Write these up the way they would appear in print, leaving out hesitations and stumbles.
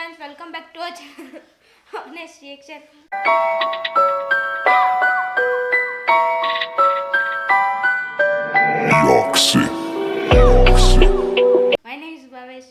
friends, welcome back to our channel. Honest reaction. Yoxi. My name is Bhavesh.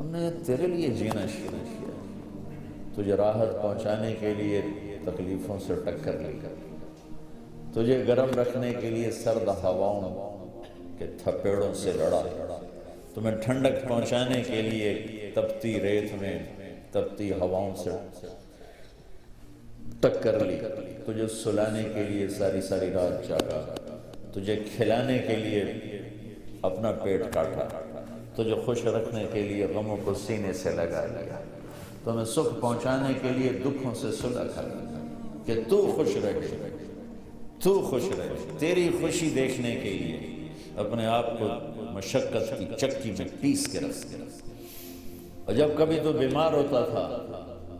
ہم نے تیرے لیے جینا شروع کیا، تجھے راحت پہنچانے کے لیے تکلیفوں سے ٹکر لی، تجھے گرم رکھنے کے لیے سرد ہواؤں کے تھپیڑوں سے لڑا، تمہیں ٹھنڈک پہنچانے کے لیے تپتی ریت میں تپتی ہواؤں سے ٹکر لی، تجھے سلانے کے لیے ساری ساری رات جاگا، تجھے کھلانے کے لیے اپنا پیٹ کاٹا، تجھے خوش رکھنے کے لیے غموں کو سینے سے لگا لیا، تمہیں سکھ پہنچانے کے لیے دکھوں سے صلح کر کہ تو خوش رہے، تو خوش رہے، تیری خوشی دیکھنے کے لیے اپنے آپ کو مشقت کی چکی میں پیس کے رکھ، اور جب کبھی تو بیمار ہوتا تھا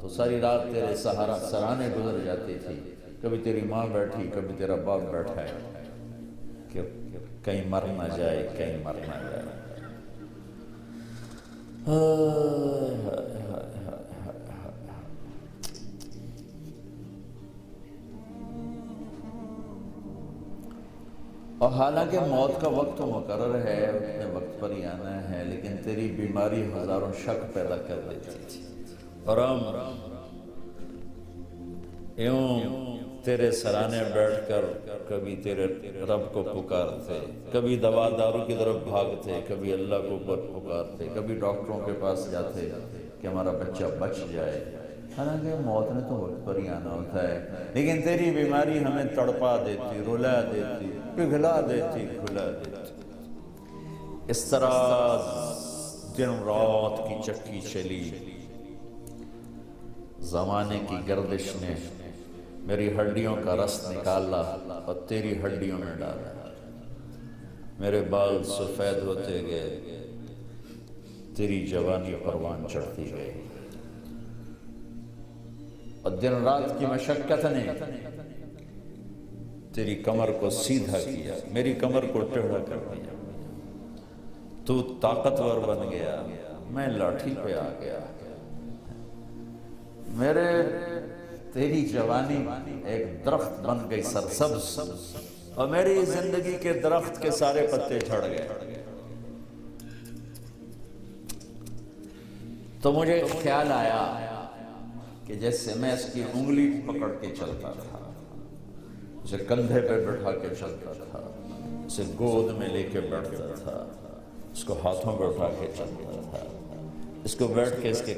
تو ساری رات تیرے سرانے گزر جاتی تھی، کبھی تیری ماں بیٹھی، کبھی تیرا باپ بیٹھا ہے کہ کہیں مر نہ جائے، کہیں مر نہ جائے۔ اور حالانکہ موت کا وقت تو مقرر ہے، اپنے وقت پر ہی آنا ہے، لیکن تیری بیماری ہزاروں شک پیدا کر دیتی تھی، اور ہم یوں تیرے سرانے بیٹھ کر کبھی تیرے رب کو پکارتے، کبھی دوا دارو کی طرف بھاگتے، کبھی اللہ کو پکارتے، کبھی ڈاکٹروں کے پاس جاتے کہ ہمارا بچہ بچ جائے، حالانکہ موت نے تو وقت پر ہی آنا ہوتا ہے، لیکن تیری بیماری ہمیں تڑپا دیتی، رلا دیتی، پگھلا دیتی، کھلا دیتی۔ اس طرح دن رات کی چکی چلی، زمانے کی گردش نے میری ہڈیوں کا رس نکالا اور تیری ہڈیوں میں ڈالا، میرے بال سفید ہوتے گئے، تیری جوانی پروان چڑھتی گئی، اور دن رات کی مشقت نے تیری کمر کو سیدھا کیا، میری کمر کو ٹیڑھا کر دیا، تو طاقتور بن گیا، میں لاٹھی پہ آ گیا، تیری جوانی ایک درخت بن گئی سرسبز، اور میری زندگی کے درخت کے سارے پتے جھڑ گئے، تو مجھے خیال آیا کہ جیسے میں اس کی انگلی پکڑ کے چلتا تھا، اسے کندھے پہ بٹھا کے چلتا تھا، اسے گود میں لے کے بیٹھتا تھا، اس کو ہاتھوں پہ اٹھا کے چلتا تھا، اس کو بیٹھ کے اس کے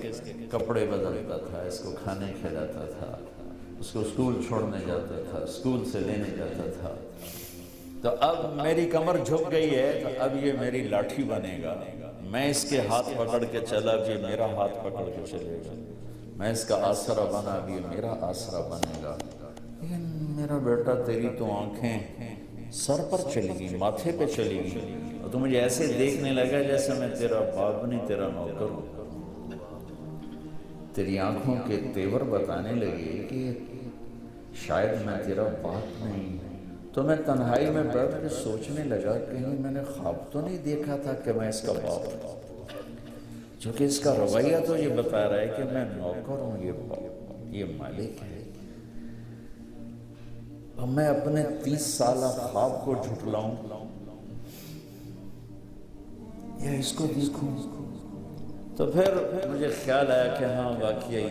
کپڑے بدلتا تھا، اس کو کھانے کھلاتا تھا، اس کو اسکول چھوڑنے جاتا تھا، اسکول سے لینے جاتا تھا، تو اب میری کمر جھک گئی ہے، تو اب یہ میری لاٹھی بنے گا، میں اس کے ہاتھ پکڑ کے چلا، اب یہ میرا ہاتھ پکڑ کے چلے گا، میں اس کا آسرا بنا، اب یہ میرا آسرا بنے گا، لیکن میرا بیٹا تیری تو آنکھیں سر پر چلی گئی، ماتھے پہ چلی گئی، اور تو مجھے ایسے دیکھنے لگا جیسے میں تیرا باپ نہیں، تیرا نوکر ہوں، تیری آنکھوں کے تیور بتانے لگے کہ شاید میں تیرا باپ نہیں، تو میں تنہائی میں بیٹھ کے سوچنے لگا کہیں میں نے خواب تو نہیں دیکھا تھا کہ میں اس کا باپ ہوں، چونکہ اس کا رویہ تو یہ بتا رہا ہے کہ میں نوکر ہوں، یہ مالک ہے، اور میں اپنے 30 سالہ خواب کو جھٹلاؤں یا اس کو دیکھوں؟ تو پھر مجھے خیال آیا کہ ہاں واقعی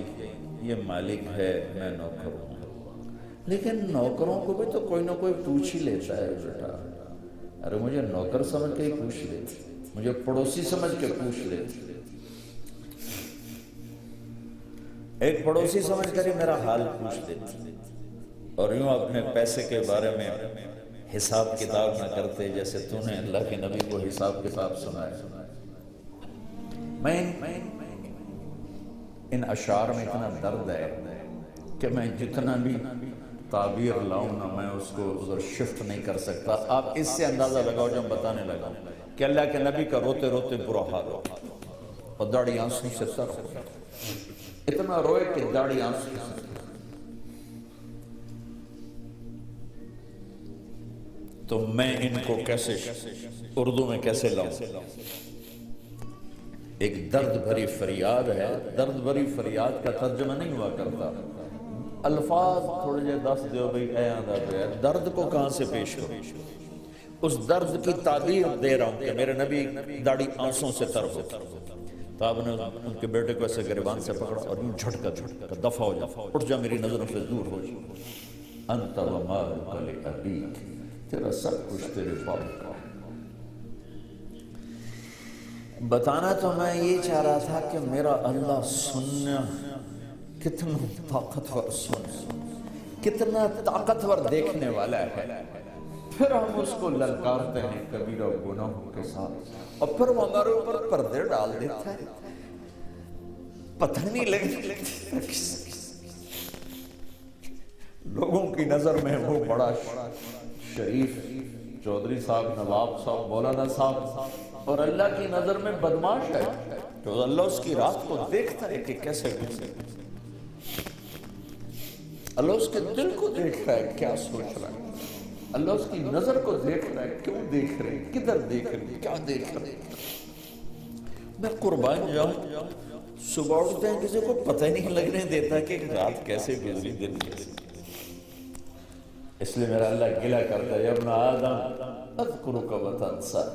یہ مالک ہے، میں نوکر ہوں، لیکن نوکروں کو بھی تو کوئی نہ کوئی پوچھ ہی لیتا ہے بیٹا، ارے مجھے نوکر سمجھ کے ہی پوچھ لیتے، مجھے پڑوسی سمجھ کے پوچھ لیتے، ایک پڑوسی سمجھ کر ہی میرا حال پوچھ لیتے، اور یوں اپنے پیسے کے بارے میں حساب کتاب نہ کرتے جیسے تو نے اللہ کے نبی کو حساب کتاب سنایا۔ میں ان اشعار میں اتنا درد ہے کہ میں جتنا بھی تعبیر لاؤں نا، میں اس کو ادھر شفٹ نہیں کر سکتا۔ آپ اس سے اندازہ لگاؤ جو میں بتانے لگا کہ اللہ کے نبی کا روتے روتے برا حال ہو اور داڑھی آنسوں سے تر ہو، اتنا روئے کہ داڑھی آنسوں سے، تو میں ان کو کیسے اردو میں کیسے لاؤں؟ ایک درد بھری فریاد ہے، درد بھری فریاد کا ترجمہ نہیں ہوا کرتا، الفاظ تھوڑے جے دس دیو بھئی اے آدھا پہ، درد کو کہاں سے پیش کرو؟ اس درد کی تعبیر دے رہا ہوں کہ میرے نبی داڑھی آنسوں سے تر ہو، تو آپ نے ان کے بیٹے کو ایسے گریبان سے پکڑا اور یوں جھٹکا دفع ہو جا، اٹھ جا، میری نظروں سے دور ہو جا، انت و مالک لابیک، تیرا سب کچھ تیرے باپ کا۔ بتانا تو میں یہ چاہ رہا تھا کہ میرا اللہ سننا کتنا طاقتور سننا، کتنا طاقتور دیکھنے والا ہے، پھر ہم اس کو للکارتے ہیں کبیرہ گناہوں کے ساتھ، اور پھر وہ ہمارے اوپر پردے ڈال دیتا ہے، پتہ نہیں لگتا لوگوں کی نظر میں وہ بڑا شریف چودھری صاحب، نواب صاحب، مولانا صاحب، اور اللہ کی نظر میں بدماش ہے، تو اللہ اس کی رات کو دیکھتا ہے کہ کیسے گزرے، اللہ اس کے دل کو دیکھ رہا ہے کیا سوچ رہا ہے، اللہ اس کی نظر کو دیکھ رہا ہے کیوں دیکھ رہے، کدھر دیکھ رہے، کیا دیکھ رہے۔ میں قربان جاؤں، صبح اٹھتے ہیں کسی کو پتہ نہیں لگنے دیتا کہ رات کیسے گزری، دن کیسے۔ اس لیے میرا اللہ گلہ کرتا ہے، یا ابن آدم اذکرک وتنسیٰ،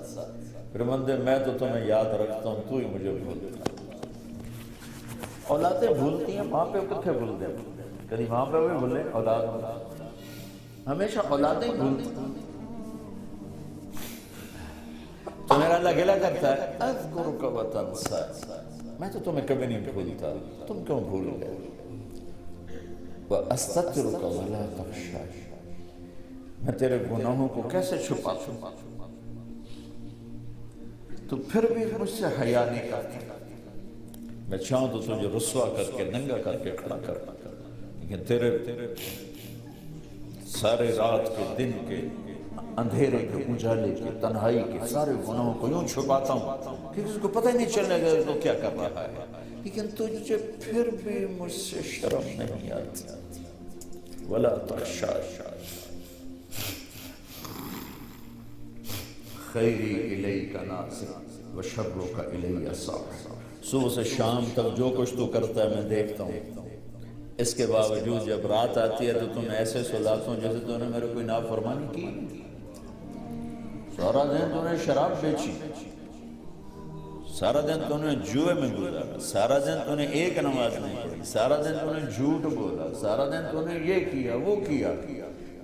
پھر بندے میں تو تمہیں یاد رکھتا ہوں، تو ہی مجھے بھولتا ہے۔ اولادیں بھولتی ہیں، ماں پہ کتنے بھول دیں، کبھی ماں پہ بھی بھولیں، اولاد ہمیشہ اولادیں بھولتی ہیں۔ تو میرا اللہ گلہ کرتا ہے، اذکرک وتنسیٰ، میں تو تمہیں کبھی نہیں بھولتا، تم کیوں بھول گئے؟ وَأَسْتَغْفِرُكَ وَلَا تَخْشَىٰ، میں تیرے گناہوں کو کیسے چھپاتا ہوں، تو پھر بھی مجھ سے حیا نہیں کرتا، میں چاہوں تو تجھے رسوا کر کے ننگا کر کے کھڑا کرنا، لیکن تیرے سارے رات کے، دن کے، اندھیرے کے، اجالے کے، تنہائی کے سارے گناہوں کو یوں چھپاتا ہوں کہ کسی کو پتہ ہی نہیں چلنے گا تو کیا کر رہا ہے، لیکن تجھے پھر بھی مجھ سے شرم نہیں آتی۔ ولا تخشى خیری الیک ناظر وشرک الی صاعد، صبح سے شام تک جو کچھ تو کرتا ہے میں دیکھتا ہوں، اس کے باوجود جب رات آتی ہے تو تم ایسے سلاتا ہوں جیسے تو نے میرے کوئی نافرمانی کی، سارا دن تو نے شراب بیچی، سارا دن تو نے جوئے میں گزارا، سارا دن تو نے ایک نماز نہیں پڑھی، سارا دن تو نے جھوٹ بولا، سارا دن تو نے یہ کیا وہ کیا،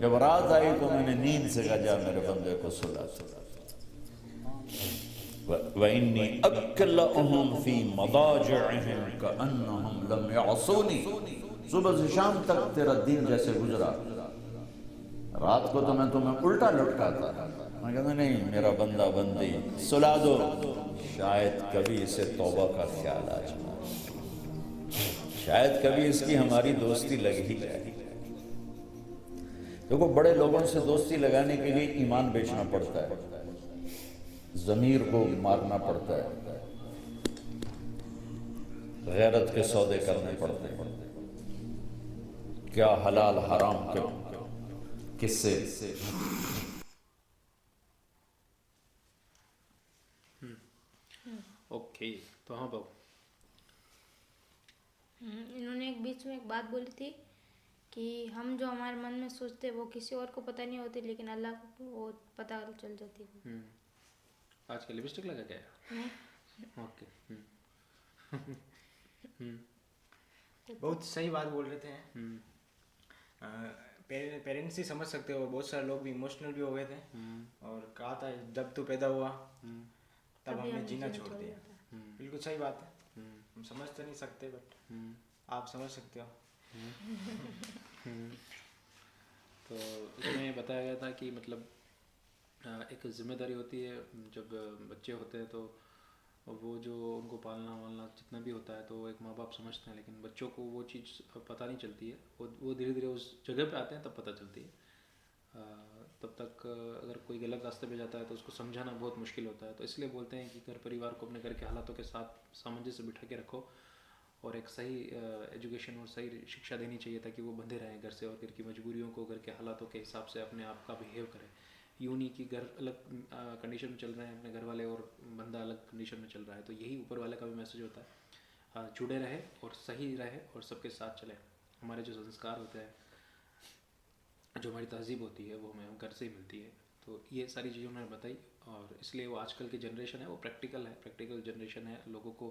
جب رات آئی تو میں نے نیند سے کہا جا میرے بندے کو سلا۔ وَإِنِّي أَكْلَأُهُمْ فِي مَضَاجِعِهِمْ كَأَنَّهُمْ لَمْ يَعْصُونِي، صبح سے شام تک تیرا دن جیسے گزرا، رات کو تو میں تمہیں الٹا لٹکاتا، میں کہتا نہیں میرا بندہ بندی سلا دو، شاید کبھی اسے توبہ کا خیال آ جائے، شاید کبھی اس کی ہماری دوستی لگ ہی جائے۔ دیکھو بڑے لوگوں سے دوستی لگانے کے لیے ایمان بیچنا پڑتا ہے، ضمیر کو مارنا پڑتا ہے، غیرت کے سودے کرنے پڑتے ہیں، کیا حلال حرام کے قصے۔ اوکے، تو ہاں بابو انہوں نے ایک بیچ میں ایک بات بولی تھی کہ ہم جو ہمارے من میں سوچتے وہ کسی اور کو پتہ نہیں ہوتی، لیکن اللہ کو وہ پتہ چل جاتی ہے۔ آج کا لپسٹک لگا کیا ہے؟ اوکے، بہت صحیح بات بول رہے تھے، پیرنٹس ہی سمجھ سکتے ہو، بہت سارے لوگ بھی ایموشنل بھی ہو گئے تھے، اور کہا تھا جب تو پیدا ہوا تب ہم نے جینا چھوڑ دیا، بالکل صحیح بات ہے، ہم سمجھ تو نہیں سکتے بٹ آپ سمجھ سکتے ہو۔ تو اس میں بتایا گیا تھا کہ مطلب ایک ذمہ داری ہوتی ہے جب بچے ہوتے ہیں تو وہ جو ان کو پالنا والنا جتنا بھی ہوتا ہے تو وہ ایک ماں باپ سمجھتے ہیں، لیکن بچوں کو وہ چیز پتہ نہیں چلتی ہے، وہ دھیرے دھیرے اس جگہ پہ آتے ہیں تب پتہ چلتی ہے، تب تک اگر کوئی غلط راستے پہ جاتا ہے تو اس کو سمجھانا بہت مشکل ہوتا ہے، تو اس لیے بولتے ہیں کہ گھر پریوار کو اپنے گھر کے حالاتوں کے ساتھ سامنجس سے بٹھا کے رکھو اور ایک صحیح ایجوکیشن اور صحیح شکشا دینی چاہیے تاکہ وہ بندھے رہیں گھر سے اور گھر کی مجبوریوں کو گھر کے حالاتوں کے حساب سے اپنے آپ کا بیہیو کریں، یوں نہیں کہ گھر الگ کنڈیشن میں چل رہے ہیں اپنے گھر والے اور بندہ الگ کنڈیشن میں چل رہا ہے، تو یہی اوپر والے کا بھی میسج ہوتا ہے، جڑے رہے اور صحیح رہے اور سب کے ساتھ چلے، ہمارے جو سنسکار ہوتے ہیں جو ہماری تہذیب ہوتی ہے وہ ہمیں گھر سے ہی ملتی ہے، تو یہ ساری چیزیں انہوں نے بتائی، اور اس لیے وہ آج کل کی جنریشن ہے وہ پریکٹیکل جنریشن ہے، لوگوں کو